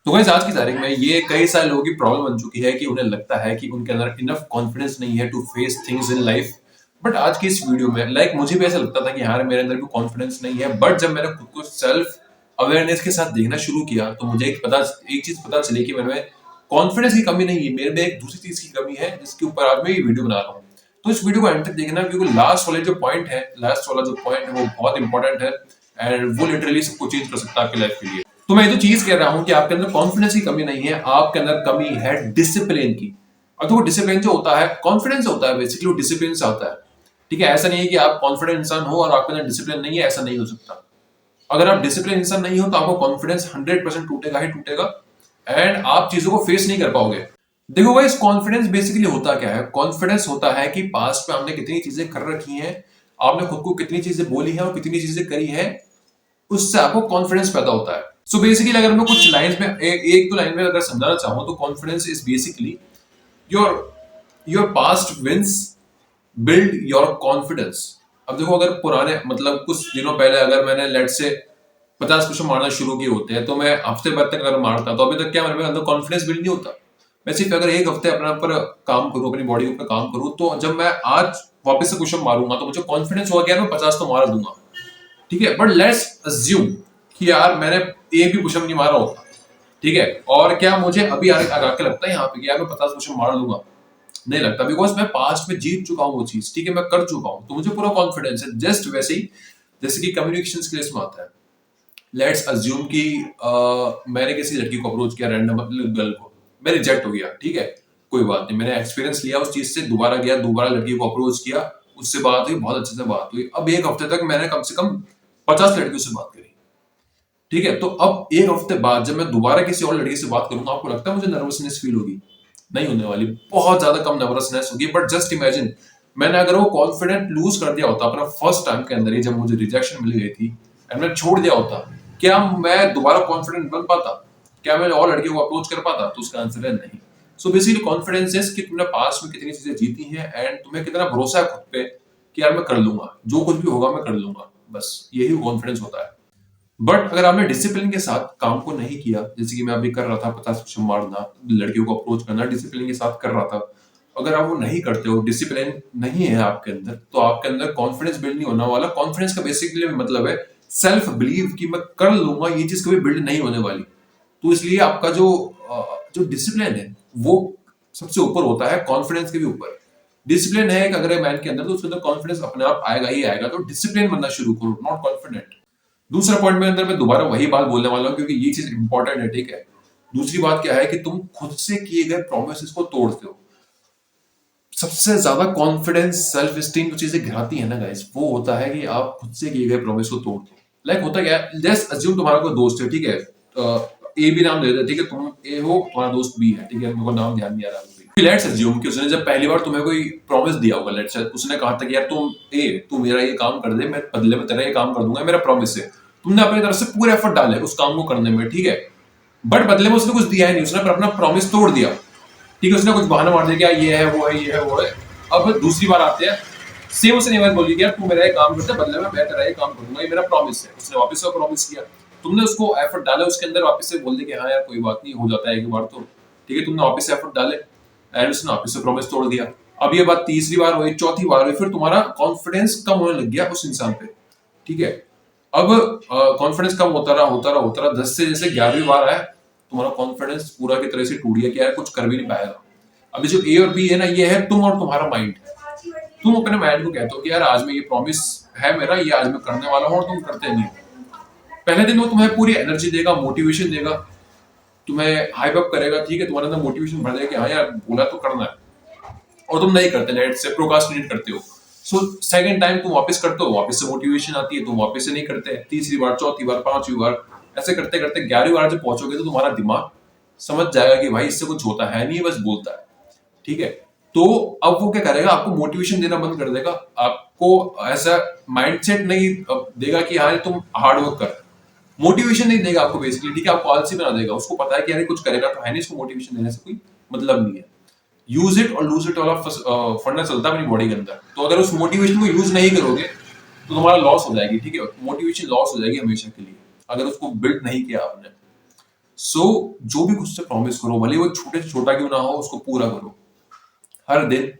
तो गाइस आज की तारीख में ये कई सारे लोगों की प्रॉब्लम बन चुकी है कि उन्हें लगता है कि उनके अंदर इनफ कॉन्फिडेंस नहीं है to face things in life. But आज की इस वीडियो में मुझे भी ऐसा लगता था कि यार मेरे अंदर भी कॉन्फिडेंस नहीं है, बट जब मैंने खुद को सेल्फ अवेयरनेस के साथ देखना शुरू किया तो मुझे एक चीज पता चली कि मेरे में कॉन्फिडेंस की कमी नहीं है, मेरे में एक दूसरी चीज की कमी है जिसके ऊपर आज मैं ये वीडियो बना रहा हूँ। तो इस वीडियो को एंड तक देखना क्योंकि लास्ट वाला जो पॉइंट है वो बहुत इंपॉर्टेंट है एंड वो लिटरली सबको चेंज कर सकता है आपकी लाइफ के लिए। तो मैं ये तो चीज कह रहा हूं कि आपके अंदर कॉन्फिडेंस की कमी नहीं है, आपके अंदर कमी है डिसिप्लिन की। और तो वो डिसिप्लिन जो होता है कॉन्फिडेंस होता है, बेसिकली वो डिसिप्लिन से आता है। ठीक है, ऐसा नहीं है कि आप कॉन्फिडेंट इंसान हो और आपके अंदर डिसिप्लिन नहीं है, ऐसा नहीं हो सकता। अगर आप डिसिप्लिन इंसान नहीं हो तो आपको कॉन्फिडेंस 100% टूटेगा ही टूटेगा एंड आप चीजों को फेस नहीं कर पाओगे। देखो गाइस, कॉन्फिडेंस बेसिकली होता क्या है? कॉन्फिडेंस होता है कि पास्ट में आपने कितनी चीजें कर रखी हैं, आपने खुद को कितनी चीजें बोली हैं और कितनी चीजें करी हैं, उससे आपको कॉन्फिडेंस पैदा होता है। सो बेसिकली अगर मैं कुछ लाइंस में एक दो लाइन में अगर समझाना चाहूं तो confidence is basically your your past wins build your confidence. अब देखो, अगर पुराने मतलब कुछ दिनों पहले अगर मैंने लेट से 50 पुशअप मारना शुरू किए होते हैं तो मैं हफ्ते भर तक अगर मारता तो अभी तक क्या मेरे अंदर कॉन्फिडेंस बिल्ड नहीं होता। मैं सिर्फ अगर एक हफ्ते अपने ऊपर काम करूं, अपनी बॉडी के ऊपर काम करूं, तो जब मैं आज वापस से पुशअप मारूंगा तो मुझे कॉन्फिडेंस होगा कि यार मैं 50 तो मार दूंगा। ठीक है, बट लेट्स अज्यूम कि यार मैंने एक भी पुशअप नहीं मारा होता। ठीक है, और क्या मुझे अभी आगे के लगता है यहाँ पे कि यार मैं 50 पुशअप मार लूंगा? नहीं लगता, बिकॉज मैं पास्ट में जीत चुका हूँ वो चीज। ठीक है, मैं कर चुका हूँ तो मुझे पूरा कॉन्फिडेंस है। जस्ट वैसे ही जैसे कि कम्युनिकेशन स्किल्स में आता है। लेट्स अज्यूम कि मैंने किसी लड़की को अप्रोच किया, रैंडम गर्ल को, मैं रिजेक्ट हो गया। ठीक है, कोई बात नहीं, मैंने एक्सपीरियंस लिया उस चीज से, दोबारा गया, दोबारा लड़की को अप्रोच किया, उससे बात हुई, बहुत अच्छे से बात हुई। अब एक हफ्ते तक मैंने कम से कम 50 लड़कियों से बात करी। ठीक है, तो अब एक हफ्ते बाद जब मैं दोबारा किसी और लड़की से बात करूंगा, आपको लगता है मुझे नर्वसनेस फील होगी? नहीं होने वाली, बहुत ज्यादा कम नर्वसनेस होगी। बट जस्ट इमेजिन, मैंने अगर वो कॉन्फिडेंट लूज कर दिया होता अपना फर्स्ट टाइम के अंदर ही, जब मुझे रिजेक्शन मिल गई थी एंड मैं छोड़ दिया होता, क्या मैं दोबारा कॉन्फिडेंट बन पाता? क्या मैं और लड़कियों को अप्रोच कर पाता? तो उसका आंसर है नहीं। सो बेसिकली कॉन्फिडेंस इज कि तुमने पास्ट में कितनी चीजें जीती हैं एंड तुम्हें कितना भरोसा है खुद पे कि यार मैं कर लूंगा, जो कुछ भी होगा मैं कर लूंगा। बस यही कॉन्फिडेंस होता है। बट अगर आपने डिसिप्लिन के साथ काम को नहीं किया, जैसे कि मैं अभी कर रहा था 50 क्वेश्चन मारना, लड़कियों को अप्रोच करना, डिसिप्लिन के साथ कर रहा था, अगर आप वो नहीं करते हो, डिसिप्लिन नहीं है आपके अंदर, तो आपके अंदर कॉन्फिडेंस बिल्ड नहीं होने वाला। कॉन्फिडेंस का बेसिकली मतलब है सेल्फ बिलीव कि मैं कर लूंगा, ये चीज कभी बिल्ड नहीं होने वाली। तो इसलिए आपका जो जो डिसिप्लिन है वो सबसे ऊपर होता है, कॉन्फिडेंस के भी ऊपर। डिसिप्लिन है अगर एक मैन के अंदर, तो उसके अंदर कॉन्फिडेंस अपने आप आएगा ही आएगा। तो डिसिप्लिन बनना शुरू करो, नॉट कॉन्फिडेंट। दूसरा पॉइंट में अंदर मैं दोबारा वही बात बोलने वाला हूँ क्योंकि ये चीज इंपॉर्टेंट है। ठीक है, दूसरी बात क्या है कि तुम खुद से किए गए प्रोमिस को तोड़ते हो। सबसे ज्यादा कॉन्फिडेंस, सेल्फ स्टीम जो चीजें गिराती है ना गाइस, वो होता है कि आप खुद से किए गए प्रॉमिस को तोड़ दो। लाइक होता क्या है, जस्ट अज्यूम तुम्हारा कोई दोस्त है। ठीक है, ए बी नाम दे दे। ठीक है, तुम ए हो, तुम्हारा दोस्त बी है। ठीक है, मेरे को नाम ध्यान नहीं आ रहा अभी। लेट्स अज्यूम कि उसने जब पहली बार तुम्हें कोई प्रॉमिस दिया होगा, लेट्स उसने कहा था कि यार तू मेरा ये काम कर दे, मैं बदले में तेरा ये काम कर दूंगा, मेरा प्रॉमिस है। तुमने अपनी तरफ से पूरे एफर्ट डाले उस काम को करने में। ठीक है, बट बदले में उसने कुछ दिया ही नहीं, उसने अपना प्रॉमिस तोड़ दिया। ठीक है, उसने कुछ बहाना मार दिया कि ये है वो है, ये है वो है। अब दूसरी बार आते हैं, सेम उसने बात बोली कि यार तू मेरा ये काम करते, बदले में मैं तेरा ये काम करूंगा, ये मेरा प्रॉमिस है। उसने वापस से प्रॉमिस किया, तुमने उसको एफर्ट डाला उसके अंदर, वापस से बोल दे कि हाँ यार कोई बात नहीं, हो जाता है एक बार तो। ठीक है, तुमने वापस से एफर्ट डाले एंड उसने वापस से प्रॉमिस तोड़ दिया। अब ये बात तीसरी बार हुई, चौथी बार हुई, फिर तुम्हारा कॉन्फिडेंस कम होने लग गया उस इंसान पे। ठीक है, अब कॉन्फिडेंस कम होता रहा 10 से जैसे 11वीं बार आया, तुम्हारा कॉन्फिडेंस पूरा की तरह से टूट गया कि यार कुछ कर भी नहीं पाएगा। अभी जो ए और बी है ना, ये है तुम और तुम्हारा माइंड। तुम अपने माइंड को कहते हो कि यार आज मैं ये प्रॉमिस है मेरा, ये आज मैं करने वाला हूँ, और तुम करते नहीं हो। पहले दिन वो तुम्हें पूरी एनर्जी देगा, मोटिवेशन देगा, तुम्हें हाइप अप करेगा। ठीक है, तुम्हारे अंदर मोटिवेशन भर देगा कि हाँ यार बोला तो करना है, और तुम नहीं करते, लेट से प्रोक्रास्टिनेट करते हो। सो सेकंड टाइम तुम वापस करते हो, वापस से मोटिवेशन आती है, तुम वापस से नहीं करते। तीसरी बार, चौथी बार, पांचवी बार, ऐसे करते करते 11वीं बार जब पहुंचोगे तो तुम्हारा दिमाग समझ जाएगा कि भाई इससे कुछ होता है नहीं, बस बोलता है। ठीक है, तो अब वो क्या करेगा, आपको मोटिवेशन देना बंद कर देगा, आपको ऐसा माइंडसेट नहीं देगा कि हाँ तुम हार्ड वर्क कर। मोटिवेशन नहीं देगा आपको बेसिकली। ठीक है, आपको आलसी बना देगा। उसको पता है कि यार कुछ करेगा तो है नहीं, इसको मोटिवेशन देने से कोई मतलब नहीं है। यूज इट और लूज इट वाला फंडा चलता है अपनी बॉडी के अंदर। तो अगर उस मोटिवेशन को यूज नहीं करोगे तो तुम्हारा लॉस हो जाएगी। ठीक है, मोटिवेशन लॉस हो जाएगी हमेशा के लिए अगर उसको बिल्ड नहीं किया आपने। सो जो भी खुद से प्रॉमिस करो, भले वो छोटे से छोटा क्यों ना हो, उसको पूरा करो हर दिन।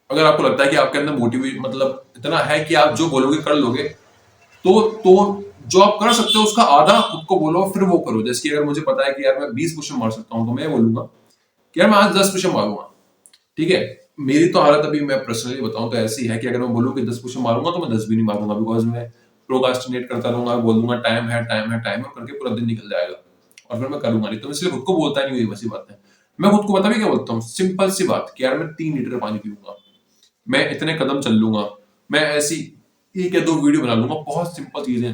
अगर आपको लगता है कि आपके अंदर मोटिवेट मतलब इतना है कि आप जो बोलोगे कर लोगे, तो जो आप कर सकते हो उसका आधा खुद को बोलो, फिर वो करो। जैसे कि अगर मुझे पता है कि यार मैं 20 पुशअप मार सकता हूँ, तो मैं बोलूंगा कि यार मैं आज 10 पुशअप मारूंगा। ठीक है, मेरी तो हालत अभी मैं पर्सनली बताऊं तो ऐसी है कि अगर मैं बोलूँ कि 10 पुशअप मारूंगा तो मैं 10 भी नहीं मारूंगा, बिकॉज मैं प्रोकास्टिनेट करता रहूंगा, बोल दूंगा टाइम है टाइम है टाइम है करके पूरा दिन निकल जाएगा और फिर मैं करूंगा नहीं। तो मैं इसलिए खुद को बोलता नहीं, हुई वैसी बात है। मैं खुद को पता भी क्या बोलता हूँ, सिंपल सी बात कि यार मैं 3 लीटर पानी पीऊंगा, मैं इतने कदम चल लूंगा, मैं ऐसी 1 या 2 वीडियो बना लूंगा। बहुत सिंपल चीजें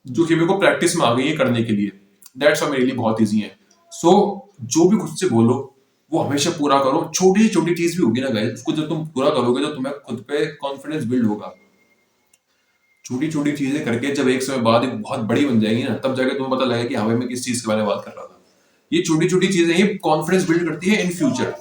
जो कि मेरे को प्रैक्टिस में आ गई है करने के लिए, दैट्स मेरे लिए बहुत ईजी है। सो जो भी खुद से बोलो वो हमेशा पूरा करो। छोटी छोटी चीज भी होगी ना गाइस, उसको जब तुम पूरा करोगे तो तुम्हें खुद पे कॉन्फिडेंस बिल्ड होगा। छोटी छोटी चीजें करके जब एक समय बाद एक बहुत बड़ी बन जाएगी ना, तब जाके तुम्हें पता लगेगा कि हाँ भाई मैं किस चीज के बारे में बात कर रहा था। ये छोटी छोटी चीजें ही कॉन्फिडेंस बिल्ड करती है इन फ्यूचर।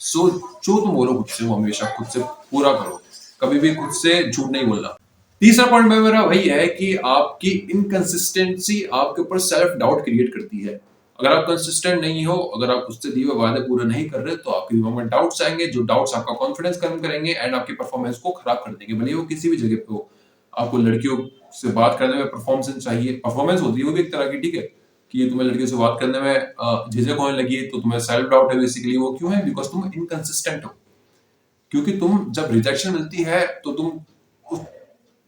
सो जो तुम बोलो खुद से वो हमेशा खुद से पूरा करो, कभी भी खुद से झूठ नहीं बोलना। तीसरा पॉइंट में मेरा वही है कि आपकी इनकंसिस्टेंसी आपके ऊपर सेल्फ डाउट क्रिएट करती है। अगर आप कंसिस्टेंट नहीं हो, अगर आप खुद से दिए हुए वादे पूरे नहीं कर रहे, तो आपके दिमाग में डाउट्स आएंगे, जो डाउट्स आपका कॉन्फिडेंस कम करेंगे एंड आपकी परफॉर्मेंस को खराब कर देंगे। भले वो किसी भी जगह पे हो, आपको लड़कियों से बात करने में परफॉर्मेंस चाहिए, परफॉर्मेंस होती है वो भी एक तरह की, ठीक है, कि ये तुम्हें लड़कियों से बात करने में झिझक होने लगी है, तो तुम्हें सेल्फ डाउट है। बेसिकली वो क्यों है? बिकॉज तुम इनकंसिस्टेंट हो। क्योंकि तुम जब रिजेक्शन मिलती है तो तुम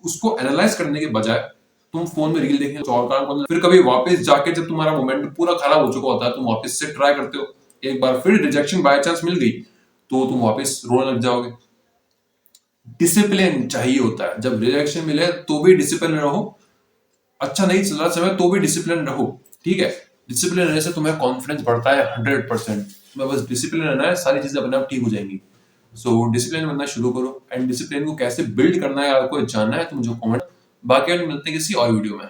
उसको एनालाइज करने के बजाय तुम फोन में रील देखें तो और काम करने, फिर कभी वापस जाके जब तुम्हारा मोमेंट पूरा खराब हो चुका होता है, तुम वापस से ट्राई करते हो, एक बार फिर रिजेक्शन बाय चांस मिल गई तो तुम वापस रोने लग जाओगे। डिसिप्लिन चाहिए होता है, जब रिजेक्शन मिले तो भी डिसिप्लिन रहो, अच्छा नहीं चल रहा समय तो भी डिसिप्लिन रहो। ठीक है, डिसिप्लिन रहने से तुम्हें कॉन्फिडेंस बढ़ता है 100%। तुम्हें बस डिसिप्लिन रहना है, सारी चीजें अपने आप ठीक हो जाएंगी। सो डिसिप्लिन बनना शुरू करो, एंड डिसिप्लिन को कैसे बिल्ड करना है आपको जानना है तो मुझे कमेंट। बाकी मिलते हैं किसी और वीडियो में।